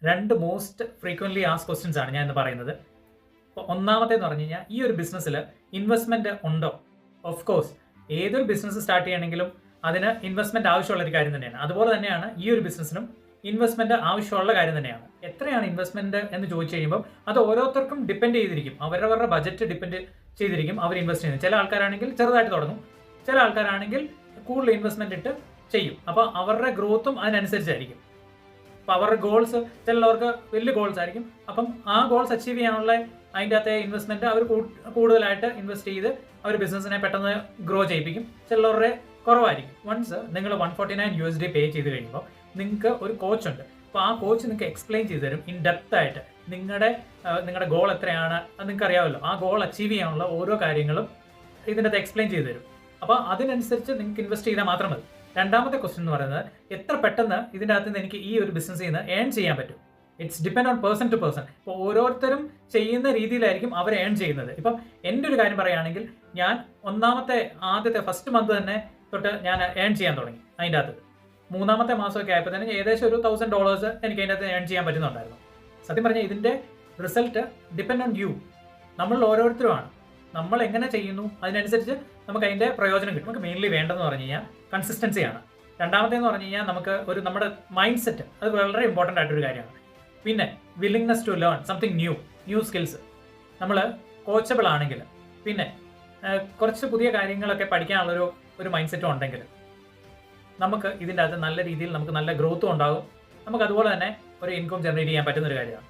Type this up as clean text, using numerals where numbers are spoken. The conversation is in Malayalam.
രണ്ട് മോസ്റ്റ് ഫ്രീക്വൻ്റ്ലി ആസ്ക് ക്വസ്റ്റ്യൻസ് ആണ് ഞാൻ ഇന്ന് പറയുന്നത്. അപ്പോൾ ഒന്നാമത്തേന്ന് പറഞ്ഞു കഴിഞ്ഞാൽ, ഈ ഒരു ബിസിനസ്സിൽ ഇൻവെസ്റ്റ്മെന്റ് ഉണ്ടോ? ഓഫ് കോഴ്സ്, ഏതൊരു ബിസിനസ് സ്റ്റാർട്ട് ചെയ്യണമെങ്കിലും അതിന് ഇൻവെസ്റ്റ്മെന്റ് ആവശ്യമുള്ള ഒരു കാര്യം തന്നെയാണ്. അതുപോലെ തന്നെയാണ് ഈ ഒരു ബിസിനസ്സിനും ഇൻവെസ്റ്റ്മെന്റ് ആവശ്യമുള്ള കാര്യം തന്നെയാണ്. എത്രയാണ് ഇൻവെസ്റ്റ്മെന്റ് എന്ന് ചോദിച്ചു കഴിയുമ്പോൾ അത് ഓരോരുത്തർക്കും ഡിപ്പെൻഡ് ചെയ്തിരിക്കും. അവരവരുടെ ബജറ്റ് ഡിപ്പെൻഡ് ചെയ്തിരിക്കും അവർ ഇൻവെസ്റ്റ് ചെയ്യുന്നത്. ചില ആൾക്കാരാണെങ്കിൽ ചെറുതായിട്ട് തുടങ്ങും, ചില ആൾക്കാരാണെങ്കിൽ കൂടുതൽ ഇൻവെസ്റ്റ്മെന്റ് ഇട്ട് ചെയ്യും. അപ്പോൾ അവരുടെ ഗ്രോത്തും അതിനനുസരിച്ചായിരിക്കും. അപ്പോൾ അവരുടെ ഗോൾസ്, ചിലവർക്ക് വലിയ ഗോൾസ് ആയിരിക്കും. അപ്പം ആ ഗോൾസ് അച്ചീവ് ചെയ്യാനുള്ള അതിൻ്റെ അകത്തെ ഇൻവെസ്റ്റ്മെന്റ് അവർ കൂടുതലായിട്ട് ഇൻവെസ്റ്റ് ചെയ്ത് അവർ ബിസിനസ്സിനെ പെട്ടെന്ന് ഗ്രോ ചെയ്യിപ്പിക്കും. ചിലവരുടെ കുറവായിരിക്കും. വൺസ് നിങ്ങൾ $149 പേ ചെയ്ത് കഴിയുമ്പോൾ നിങ്ങൾക്ക് ഒരു കോച്ച് ഉണ്ട്. അപ്പോൾ ആ കോച്ച് നിങ്ങൾക്ക് എക്സ്പ്ലെയിൻ ചെയ്ത് തരും ഇൻ ഡെപ്ത് ആയിട്ട്. നിങ്ങളുടെ ഗോൾ എത്രയാണ് അത് നിങ്ങൾക്ക് അറിയാമല്ലോ. ആ ഗോൾ അച്ചീവ് ചെയ്യാനുള്ള ഓരോ കാര്യങ്ങളും ഇതിൻ്റെ അകത്ത് എക്സ്പ്ലെയിൻ ചെയ്ത് തരും. അപ്പോൾ അതിനനുസരിച്ച് നിങ്ങൾക്ക് ഇൻവെസ്റ്റ് ചെയ്താൽ മാത്രം മതി. രണ്ടാമത്തെ ക്വസ്റ്റ്യൻ എന്ന് പറയുന്നത്, എത്ര പെട്ടെന്ന് ഇതിൻ്റെ അകത്ത് നിന്ന് എനിക്ക് ഈ ഒരു ബിസിനസ്സിൽ നിന്ന് ഏൺ ചെയ്യാൻ പറ്റും? It's depend on person to person. ഇപ്പോൾ ഓരോരുത്തരും ചെയ്യുന്ന രീതിയിലായിരിക്കും അവർ ഏൺ ചെയ്യുന്നത്. ഇപ്പം എൻ്റെ ഒരു കാര്യം പറയുകയാണെങ്കിൽ, ഞാൻ ആദ്യത്തെ ഫസ്റ്റ് മന്ത് തന്നെ തൊട്ട് ഞാൻ ഏൺ ചെയ്യാൻ തുടങ്ങി. അതിൻ്റെ അകത്ത് മൂന്നാമത്തെ മാസമൊക്കെ ആയപ്പോൾ തന്നെ ഏകദേശം ഒരു $1000 എനിക്ക് അതിൻ്റെ അകത്ത് ഏൺ ചെയ്യാൻ പറ്റുന്നുണ്ടായിരുന്നു. സത്യം പറഞ്ഞാൽ ഇതിൻ്റെ റിസൾട്ട് ഡിപ്പെൻഡ് ഓൺ യു. നമ്മൾ ഓരോരുത്തരുമാണ്. നമ്മൾ എങ്ങനെ ചെയ്യുന്നു അതിനനുസരിച്ച് നമുക്ക് അതിൻ്റെ പ്രയോജനം കിട്ടും. നമുക്ക് മെയിൻലി വേണ്ടതെന്ന് പറഞ്ഞു കഴിഞ്ഞാൽ കൺസിസ്റ്റൻസിയാണ്. രണ്ടാമത്തേന്ന് പറഞ്ഞു കഴിഞ്ഞാൽ നമുക്ക് നമ്മുടെ മൈൻഡ് സെറ്റ്, അത് വളരെ ഇമ്പോർട്ടൻ്റ് ആയിട്ടൊരു കാര്യമാണ്. പിന്നെ willingness to learn something new skills. നമ്മൾ കോച്ചബിൾ ആണെങ്കിൽ, പിന്നെ കുറച്ച് പുതിയ കാര്യങ്ങളൊക്കെ പഠിക്കാനുള്ളൊരു മൈൻഡ് സെറ്റും ഉണ്ടെങ്കിൽ നമുക്ക് ഇതിൻ്റെ അകത്ത് നല്ല രീതിയിൽ നമുക്ക് നല്ല ഗ്രോത്തും ഉണ്ടാകും. നമുക്ക് അതുപോലെ തന്നെ ഒരു ഇൻകം ജനറേറ്റ് ചെയ്യാൻ പറ്റുന്നൊരു കാര്യമാണ്.